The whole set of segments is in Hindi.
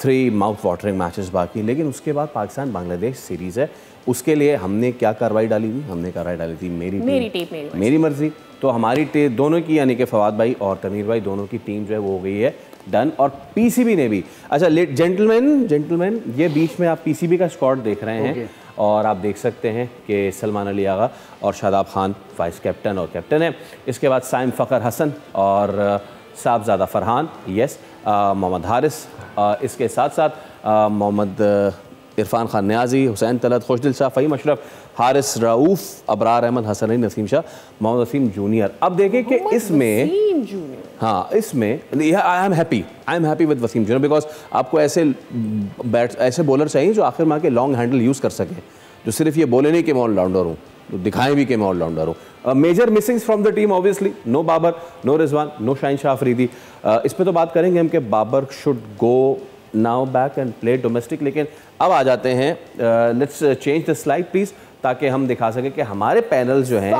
3 माउथ वाटरिंग मैचेस बाकी, लेकिन उसके बाद पाकिस्तान बांग्लादेश सीरीज़ है। उसके लिए हमने क्या कार्रवाई डाली थी? हमने कार्रवाई डाली थी मेरी टीम मेरी मर्जी। तो हमारी दोनों की, यानी कि फवाद भाई और तनवीर भाई दोनों की टीम जो है वो हो गई है डन। और पीसीबी ने भी, अच्छा जेंटलमैन ये बीच में आप पीसीबी का स्क्वाड देख रहे हैं और आप देख सकते हैं कि सलमान अली आगा और शादाब खान वाइस कैप्टन और कैप्टन है। इसके बाद साइम फ़खर हसन और साहबजादा फरहान, यस, मोहम्मद हारिस, इसके साथ साथ मोहम्मद इरफान खान न्याजी, हुसैन तलत, खुशदिल शाह, फ़हीम अशरफ, हारिस रऊफ़, अबरार अहमद, हसन अली, नसीम शाह, मोहम्मद वसीम जूनियर। अब देखें कि इसमें, हाँ, इसमें I am happy with Wasim junior, because आपको ऐसे बॉलर चाहिए जो आखिर माह के लॉन्ग हैंडल यूज़ कर सकें, जो सिर्फ ये बोले नहीं कि मैं ऑलराउंडर हूँ, तो दिखाएं भी कि मैं ऑलराउंडर हूँ। Major missings from the team obviously, no Babar, no Rizwan, no Shaheen Shah Afridi. इस पर तो बात करेंगे हम कि Babar should go now back and play domestic, लेकिन अब आ जाते हैं, let's change the slide please, ताकि हम दिखा सकें कि हमारे पैनल जो हैं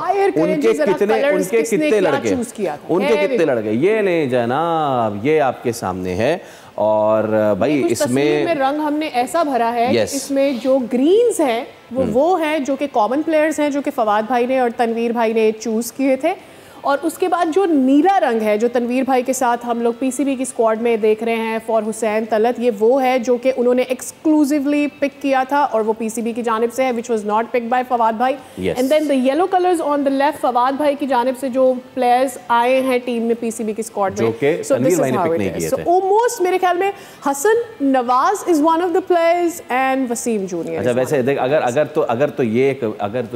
उनके कितने लड़के ये लें जनाब, ये आपके सामने है। और भाई इसमें रंग हमने ऐसा भरा है कि इसमें जो ग्रीन्स हैं वो हैं जो कि कॉमन प्लेयर्स हैं, जो कि फवाद भाई ने और तनवीर भाई ने चूज़ किए थे, और उसके बाद जो नीला रंग है जो तनवीर भाई के साथ हम लोग पीसीबी की स्क्वाड में देख रहे हैं फॉर हुसैन तलत, ये वो है जो कि उन्होंने एक्सक्लूसिवली पिक किया था और वो पीसीबी की जानिब से है, which was not picked by Fawad भाई। And then the yellow colours on the left, Fawad भाई की जानिब से जो प्लेयर्स आए हैं टीम में पीसीबी की स्क्वाड में, so this is how it is. So almost मेरे ख्याल में Hasan Nawaz is one of the players and Wasim junior. अच्छा, वैसे देख, अगर तो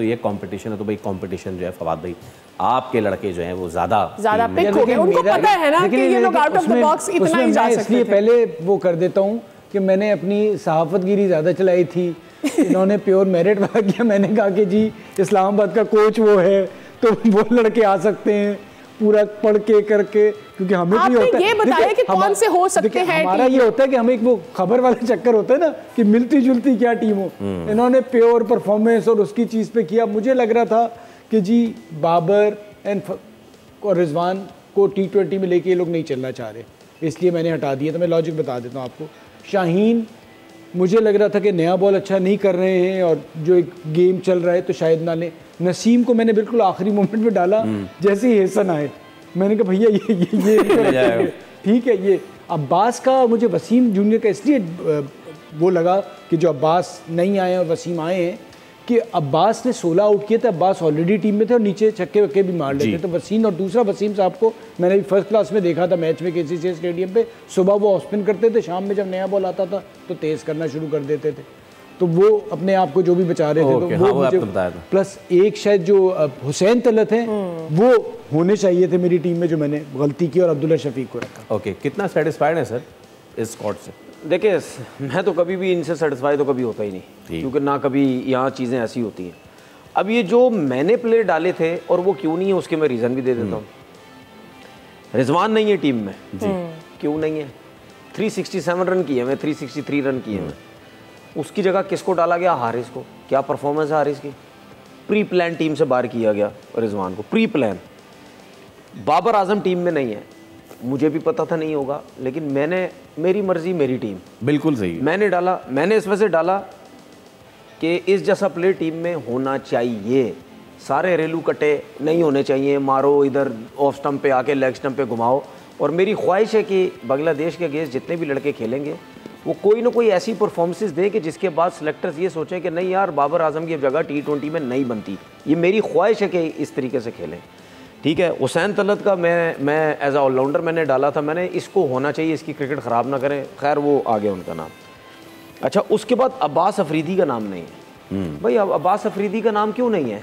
ये कंपटीशन है, तो भाई कंपटीशन जो है फवाद भाई आपके लड़के जो हैं वो ज्यादा पिक हो गए, उनको पता है ना कि ये लोग आउट ऑफ द बॉक्स इतना ही जा सकते हैं। इसलिए पहले वो कर देता हूँ कि मैंने अपनी सहाफतगिरी ज़्यादा चलाई थी, इन्होंने प्योर मेरिट वाला किया। मैंने कहा कि जी इस्लामाबाद का कोच वो है तो वो लड़के आ सकते हैं पूरा पढ़ के करके, क्योंकि हमें भी होता है ये बताया कि कौन से हो सकते हैं। हमारा ये होता है कि हमें एक वो खबर वाला चक्कर होता है ना कि मिलती जुलती क्या टीम हो, इन्होंने प्योर परफॉर्मेंस और उसकी चीज़ पे किया। मुझे लग रहा था कि जी बाबर और रिजवान को T20 में लेके ये लोग नहीं चलना चाह रहे, इसलिए मैंने हटा दिया। तो मैं लॉजिक बता देता हूँ आपको। शाहीन, मुझे लग रहा था कि नया बॉल अच्छा नहीं कर रहे हैं और जो एक गेम चल रहा है तो शायद ना लें। नसीम को मैंने बिल्कुल आखिरी मोमेंट में डाला जैसे ही हसन आए, मैंने कहा भैया ये ठीक है। ये अब्बास का, मुझे वसीम जूनियर का इसलिए वो लगा कि जो अब्बास नहीं आए और वसीम आए हैं कि अब्बास ने 16 आउट किए थे, अब्बास ऑलरेडी टीम में थे और नीचे छक्के वक्के भी मार लेते। तो वसीम और दूसरा वसीम साहब को मैंने भी फर्स्ट क्लास में देखा था मैच में KCCA स्टेडियम पे। सुबह वो ऑफ स्पिन करते थे, शाम में जब नया बॉल आता था तो तेज़ करना शुरू कर देते थे। तो वो अपने आप को जो भी बचा रहे थे, तो वो मुझे प्लस एक शायद जो हुसैन तलत हैं वो होने चाहिए थे मेरी टीम में, जो मैंने गलती की और अब्दुल्ला शफीक को रखा। ओके, कितना सेटिस्फाइड है सर इस स्क्वाड से? देखिए, मैं तो कभी भी इनसे सेटिस्फाई तो कभी होता ही नहीं, क्योंकि ना कभी यहाँ चीज़ें ऐसी होती हैं। अब ये जो मैंने प्लेयर डाले थे और वो क्यों नहीं है उसके मैं रीज़न भी दे देता हूँ। रिजवान नहीं है टीम में जी, क्यों नहीं है? 367 रन किए हैं, 363 रन किए हैं। उसकी जगह किसको डाला गया? हारिस को। क्या परफॉर्मेंस है हारिस की? प्री प्लान टीम से बाहर किया गया रिजवान को, pre plan. Babar Azam team में नहीं है, मुझे भी पता था नहीं होगा, लेकिन मेरी मर्जी मेरी टीम, बिल्कुल सही। मैंने इस वजह से डाला कि इस जैसा प्लेयर टीम में होना चाहिए। सारे रेलू कटे नहीं होने चाहिए, मारो इधर ऑफ स्टंप पे आके लेग स्टंप पे घुमाओ। और मेरी ख्वाहिश है कि बांग्लादेश के अगेंस्ट जितने भी लड़के खेलेंगे वो कोई ना कोई ऐसी परफॉर्मेंसेस दें कि जिसके बाद सेलेक्टर्स ये सोचें कि नहीं यार, बाबर आजम की जगह T20 में नहीं बनती। ये मेरी ख्वाहिश है कि इस तरीके से खेलें। ठीक है, हुसैन तलत का मैं एज आ ऑलराउंडर मैंने डाला था, मैंने इसको होना चाहिए, इसकी क्रिकेट ख़राब ना करें। खैर वो आ गया उनका नाम। अच्छा, उसके बाद अब्बास अफरीदी का नाम नहीं है। भाई अब्बास अफरीदी का नाम क्यों नहीं है?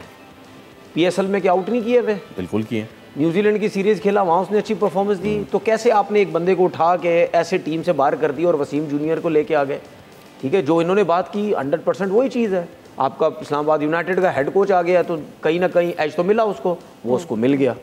PSL में क्या आउट नहीं किए वे? बिल्कुल किए। न्यूजीलैंड की सीरीज़ खेला, वहाँ उसने अच्छी परफॉर्मेंस दी। तो कैसे आपने एक बंदे को उठा के ऐसे टीम से बाहर कर दी और वसीम जूनियर को लेके आ गए? ठीक है, जो इन्होंने बात की 100% वही चीज़ है। आपका इस्लामाबाद यूनाइटेड का हेड कोच आ गया तो कहीं ना कहीं एज तो मिला उसको, वो उसको मिल गया।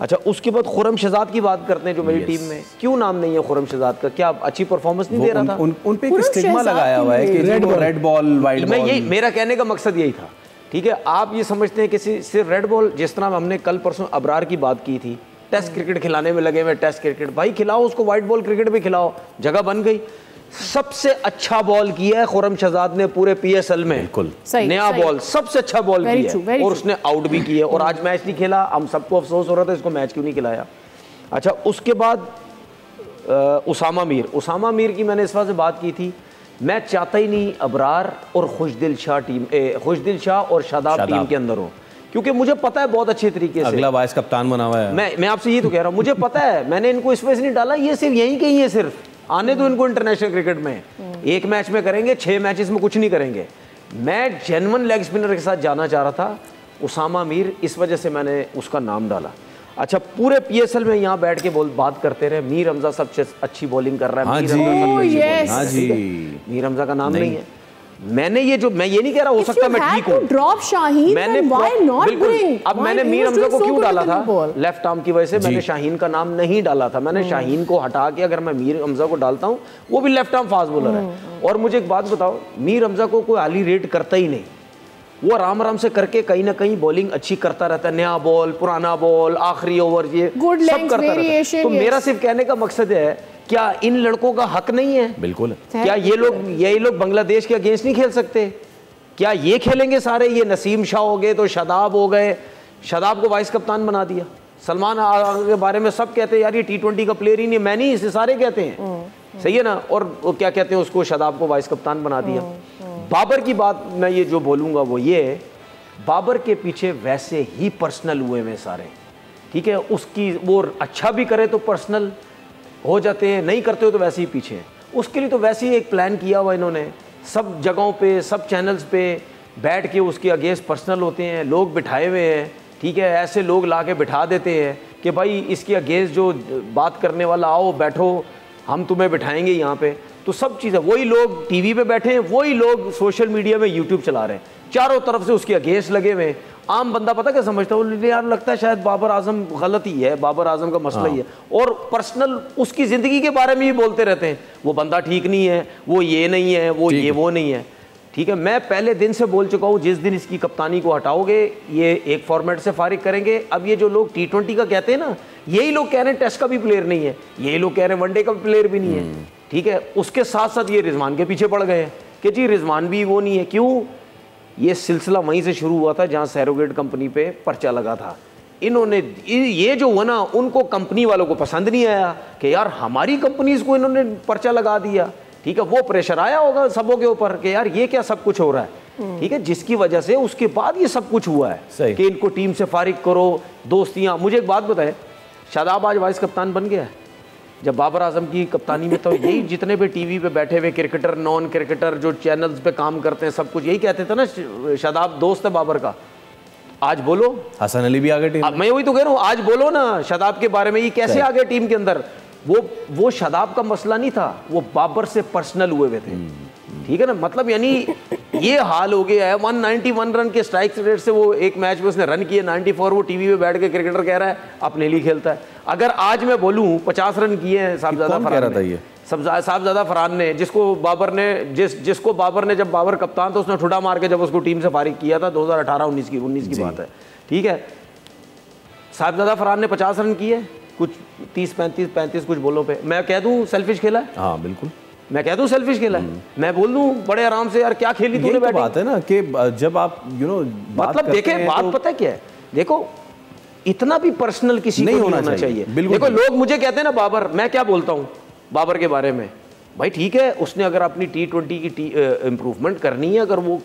अच्छा, उसके बाद खुरम शहजाद की बात करते हैं जो मेरी टीम में। क्यों नाम नहीं है खुरम शहजाद का? क्या अच्छी परफॉर्मेंस नहीं दे रहा था? उन पे एक स्टिग्मा लगाया हुआ है कि रेड बॉल वाइट बॉल। यही मेरा कहने का मकसद यही था। ठीक है, आप ये समझते हैं कि सिर्फ रेड बॉल, जिस तरह हमने कल परसों अबरार की बात की थी, टेस्ट क्रिकेट खिलाने में लगे हुए, टेस्ट क्रिकेट भाई खिलाओ उसको, वाइट बॉल क्रिकेट भी खिलाओ, जगह बन गई। सबसे अच्छा बॉल किया है खुर्रम शहजाद ने पूरे पीएसएल में, बिल्कुल नया बॉल सबसे अच्छा बॉल किया है और उसने आउट भी किया और आज मैच नहीं खेला। हम सबको अफसोस हो रहा था इसको मैच क्यों नहीं खिलाया। अच्छा, उसके बाद उसामा मीर की मैंने इस वजह से बात की थी, मैं चाहता ही नहीं अबरार और खुशदिल शाह और शादाब टीम के अंदर हो, क्योंकि मुझे पता है बहुत अच्छे तरीके से अगला वाइस कप्तान बना हुआ है। मैं आपसे ये तो कह रहा हूँ, मुझे पता है, मैंने इनको इस वजह से नहीं डाला, ये सिर्फ यहीं कहीं है, सिर्फ आने दो इनको इंटरनेशनल क्रिकेट में, एक मैच में करेंगे, 6 मैचेस में कुछ नहीं करेंगे। मैं जेन्युइन लेग स्पिनर के साथ जाना चाह रहा था, उसामा मीर, इस वजह से मैंने उसका नाम डाला। अच्छा, पूरे पीएसएल में यहाँ बैठ के बात करते रहे, मीर हमजा सबसे अच्छी बॉलिंग कर रहा है, मीर हमजा का नाम नहीं है। मैंने ये नहीं कह रहा हो सकता मैं ठीक हूँ, ड्रॉप शाहीन, मैंने बिल्कुल, अब मैंने मीर हमजा को क्यों डाला था, लेफ्ट आर्म की वजह से मैंने शाहीन का नाम नहीं डाला था। मैंने शाहीन को हटा के अगर मैं मीर हमजा को डालता हूँ, वो भी लेफ्ट आर्म फास्ट बॉलर है। और मुझे एक बात बताओ, मीर हमजा को कोई हाली रेट करता ही नहीं, वो आराम से करके कहीं ना कहीं बॉलिंग अच्छी करता रहता है, नया बॉल, पुराना बॉल, आखिरी ओवर, ये सब करता रहता है। तो मेरा सिर्फ कहने का मकसद है, क्या इन लड़कों का हक नहीं है? बिल्कुल। क्या यही लोग बांग्लादेश के अगेंस्ट नहीं खेल सकते? क्या ये खेलेंगे सारे? ये नसीम शाह हो गए तो शादाब हो गए, शादाब को वाइस कप्तान बना दिया। सलमान आगा के बारे में सब कहते हैं यार ये T20 का प्लेयर ही नहीं, मैं नहीं, इसे सारे कहते हैं, सही है ना। और वो क्या कहते हैं उसको, शादाब को वाइस कप्तान बना दिया। बाबर की बात मैं ये जो बोलूँगा वो ये, बाबर के पीछे वैसे ही पर्सनल हुए में सारे, ठीक है, उसकी वो अच्छा भी करे तो पर्सनल हो जाते हैं, नहीं करते हो तो वैसे ही पीछे। उसके लिए तो वैसे ही एक प्लान किया हुआ इन्होंने, सब जगहों पे, सब चैनल्स पे बैठ के उसके अगेंस्ट पर्सनल होते हैं, लोग बिठाए हुए हैं, ठीक है, ऐसे लोग ला के बिठा देते हैं कि भाई इसके अगेंस्ट जो बात करने वाला आओ बैठो, हम तुम्हें बिठाएंगे यहाँ पे। तो सब चीज़ें वही लोग टीवी पे बैठे हैं, वही लोग सोशल मीडिया में यूट्यूब चला रहे हैं, चारों तरफ से उसके अगेंस्ट लगे हुए हैं। आम बंदा पता क्या समझता है, यार लगता है शायद बाबर आजम गलत ही है, बाबर आजम का मसला ही है, और पर्सनल उसकी ज़िंदगी के बारे में ही बोलते रहते हैं, वो बंदा ठीक नहीं है, वो ये नहीं है, वो ये वो नहीं है, ठीक है। मैं पहले दिन से बोल चुका हूँ, जिस दिन इसकी कप्तानी को हटाओगे ये एक फॉर्मेट से फारिग करेंगे। अब ये जो लोग T20 का कहते हैं ना, यही लोग कह रहे हैं टेस्ट का भी प्लेयर नहीं है, यही लोग कह रहे हैं वनडे का भी प्लेयर भी नहीं है, ठीक है। उसके साथ साथ ये रिजवान के पीछे पड़ गए हैं कि जी रिजवान भी वो नहीं है। क्यों? ये सिलसिला वहीं से शुरू हुआ था जहाँ सैरोगेट कंपनी पे पर्चा लगा था। इन्होंने ये जो हुआ ना, उनको कंपनी वालों को पसंद नहीं आया कि यार हमारी कंपनीज को इन्होंने पर्चा लगा दिया, ठीक है। वो प्रेशर आया होगा सबों के ऊपर कि यार ये क्या सब कुछ हो रहा है, ठीक है, जिसकी वजह से उसके बाद ये सब कुछ हुआ है कि इनको टीम से फारिग करो, दोस्तियाँ। मुझे एक बात बताए, शादाब आज वाइस कप्तान बन गया है, जब बाबर आजम की कप्तानी में तो यही जितने भी टीवी पे बैठे हुए क्रिकेटर, नॉन क्रिकेटर, जो चैनल्स पे काम करते हैं, सब कुछ यही कहते थे ना, शादाब दोस्त है बाबर का। आज बोलो, हसन अली भी आ गए टीम में। मैं वही तो कह रहा हूँ, आज बोलो ना शादाब के बारे में, ये कैसे आ गए टीम के अंदर। वो शादाब का मसला नहीं था, वो बाबर से पर्सनल हुए थे, ठीक है ना। मतलब यानी ये हाल हो गया है। 191 रन के स्ट्राइक रेट से वो एक मैच में उसने रन किए 94, वो टीवी पे बैठ के क्रिकेटर कह रहा है अपने लिए खेलता है। अगर आज मैं बोलूं 50 रन किए हैं साहबजादा फरहान ने, जिसको बाबर ने जब बाबर कप्तान था उसने ठुडा मार के जब उसको टीम से फारिग किया था, 2018-19 की बात है, ठीक है। साहबजादा फरहान ने 50 रन किए, कुछ 30-35 कुछ बॉलों पे। मैं कह दूं सेल्फिश खेला है? हाँ बिल्कुल, मैं कह दूं सेल्फिश खेला है। मैं बोल दूं बड़े आराम से, यार क्या खेली तूने बैटिंग। बात है ना कि जब आप मतलब देखें, बात पता है क्या है, देखो इतना भी पर्सनल किसी को नहीं होना चाहिए। देखो लोग मुझे कहते हैं ना बाबर, मैं क्या बोलता हूँ बाबर के बारे में, भाई ठीक है, उसने अगर अपनी T20 की इम्प्रूवमेंट करनी है, अगर वो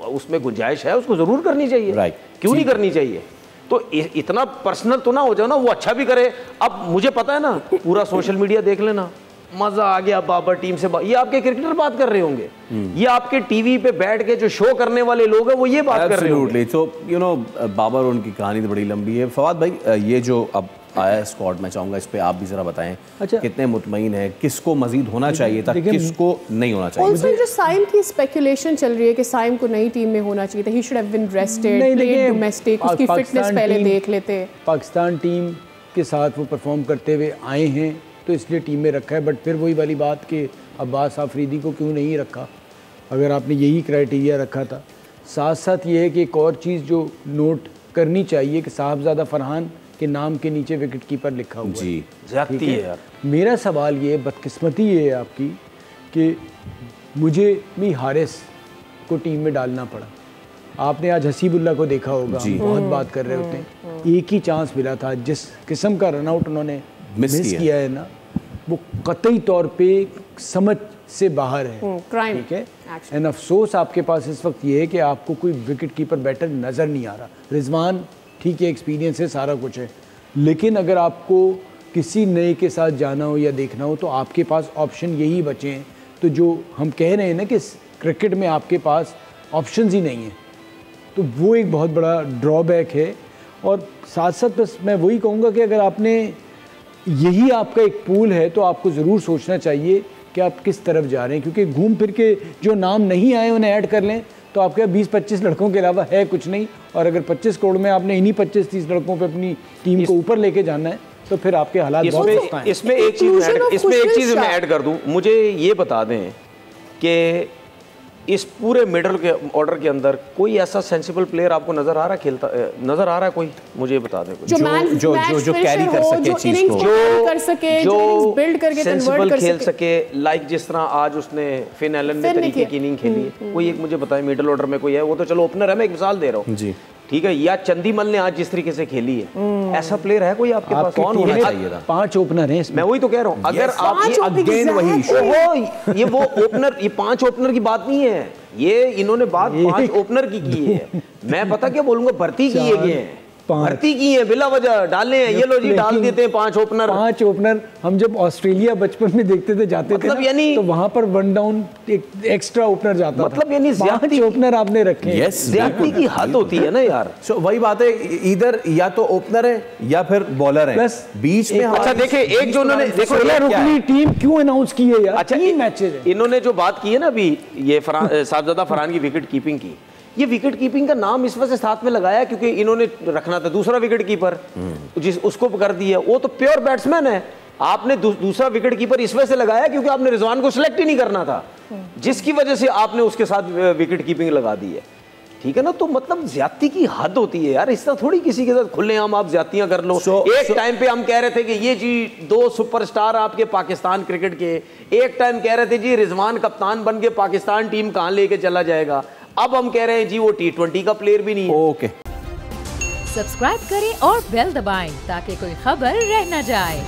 उसमें गुंजाइश है, उसको जरूर करनी चाहिए, क्यों नहीं करनी चाहिए। तो इतना पर्सनल तो ना हो जाओ ना, वो अच्छा भी करे। अब मुझे पता है ना, पूरा सोशल मीडिया देख लेना, मजा आ गया बाबर टीम से ये आपके क्रिकेटर बात कर रहे होंगे, ये आपके टीवी पे बैठ के जो शो करने वाले लोग हैं वो ये बात कर रहे होंगे। तो बाबर, उनकी कहानी तो बड़ी लंबी है। फवाद भाई, ये जो अब आया स्क्वाड, मैं चाहूंगा इस पे आप भी जरा बताएं। अच्छा, कितने मुतमईन है, किसको मजीद होना चाहिए था, किसको नहीं होना चाहिए। ऑल्सो जो साइम की स्पेकुलेशन चल रही है कि साइम को नई टीम में होना चाहिए था, he should have been rested, played domestic, उसकी फिटनेस पहले देख लेते। पाकिस्तान टीम के साथ वो परफॉर्म करते हुए आए हैं तो इसलिए टीम में रखा है, बट फिर वही वाली बात कि अब्बास आफरीदी को क्यों नहीं रखा, अगर आपने यही क्राइटेरिया रखा था। साथ साथ ये है कि एक और चीज़ जो नोट करनी चाहिए कि साहबजादा फरहान के नाम के नीचे विकेट कीपर लिखा हुआ जी, ज्यादती है यार। मेरा सवाल ये, बदकिस्मती ये है आपकी कि मुझे मी हारिस को टीम में डालना पड़ा। आपने आज हसीबुल्ला को देखा होगा, बहुत बात कर रहे होते हैं, एक ही चांस मिला था, जिस किस्म का रनआउट उन्होंने मिस किया है ना, वो कतई तौर पे समझ से बाहर है, ठीक है। एंड अफसोस आपके पास इस वक्त ये है कि आपको कोई विकेट कीपर बैटर नज़र नहीं आ रहा। रिजवान ठीक है, एक्सपीरियंस है, सारा कुछ है, लेकिन अगर आपको किसी नए के साथ जाना हो या देखना हो तो आपके पास ऑप्शन यही बचे हैं। तो जो हम कह रहे हैं ना कि क्रिकेट में आपके पास ऑप्शंस ही नहीं है, तो वो एक बहुत बड़ा ड्रॉबैक है। और साथ साथ बस मैं वही कहूँगा कि अगर आपने यही आपका एक पूल है तो आपको ज़रूर सोचना चाहिए कि आप किस तरफ जा रहे हैं, क्योंकि घूम फिर के जो नाम नहीं आए उन्हें ऐड कर लें तो आपके 20-25 लड़कों के अलावा है कुछ नहीं। और अगर 25 करोड़ में आपने इन्हीं 25-30 लड़कों पे अपनी टीम को ऊपर लेके जाना है तो फिर आपके हालात बहुत सख्त हैं। इसमें एक चीज़ मैं ऐड कर दूं, मुझे ये बता दें कि इस पूरे मिडल के ऑर्डर के अंदर कोई ऐसा सेंसिबल प्लेयर आपको नजर आ रहा है कोई? मुझे बता दें कोई जो कैरी कर सके चीज को, जो बिल्ड करके सेंसिबल खेल सके, लाइक जिस तरह आज उसने फिन एलन ने तरीके की इनिंग खेली है, कोई एक मुझे बताएं मिडल ऑर्डर में कोई है? वो तो चलो ओपनर है, मैं एक मिसाल दे रहा हूँ जी, ठीक है, या चंदीमल ने आज जिस तरीके से खेली है, ऐसा प्लेयर है कोई आपके पास? कौन होना चाहिए था? 5 ओपनर हैं, मैं वही तो कह रहा हूँ। अगर आप अगेन वही ये वो ओपनर, ये 5 ओपनर की बात नहीं है, ये इन्होंने बात 5 ओपनर की है। मैं पता क्या बोलूंगा, भर्ती किए गए हैं, भर्ती की है, बिला वजह डाले हैं, ये लो जी डाल देते हैं 5 ओपनर। 5 ओपनर हम जब ऑस्ट्रेलिया बचपन में देखते थे, जाते मतलब थे यानी तो वहां पर 1 डाउन एक एक्स्ट्रा ओपनर जाता मतलब यानी 5 ओपनर आपने रखे हैं। ज्यादती की हद होती है ना यार। वही बात है, इधर या तो ओपनर है या फिर बॉलर है, प्लस बीच में। अच्छा देखिए, एक जो उन्होंने देखो रुकनी टीम क्यों अनाउंस की है यार? अच्छा 3 मैचेस है, इन्होंने जो बात की है ना अभी, ये साहबजादा फरहान की विकेट कीपिंग की, ये विकेट कीपिंग का नाम इस वजह से साथ में लगाया क्योंकि इन्होंने रखना था दूसरा विकेट कीपर, जिस उसको कर दिया, वो तो प्योर बैट्समैन है। आपने दूसरा विकेट कीपर इस वजह से लगाया क्योंकि आपने रिजवान को सिलेक्ट ही नहीं करना था, जिसकी वजह से आपने उसके साथ विकेट कीपिंग लगा दी है, ठीक है ना। तो मतलब ज्यादती की हद होती है यार, इस तरह थोड़ी किसी के साथ खुलेआम आप ज्यादतियां कर लो। एक टाइम पे हम कह रहे थे कि ये जी 2 सुपरस्टार आपके पाकिस्तान क्रिकेट के, एक टाइम कह रहे थे जी रिजवान कप्तान बन के पाकिस्तान टीम कहां लेके चला जाएगा, अब हम कह रहे हैं जी वो T20 का प्लेयर भी नहीं है। ओके, सब्सक्राइब करें और बेल दबाएं ताकि कोई खबर रह न जाए।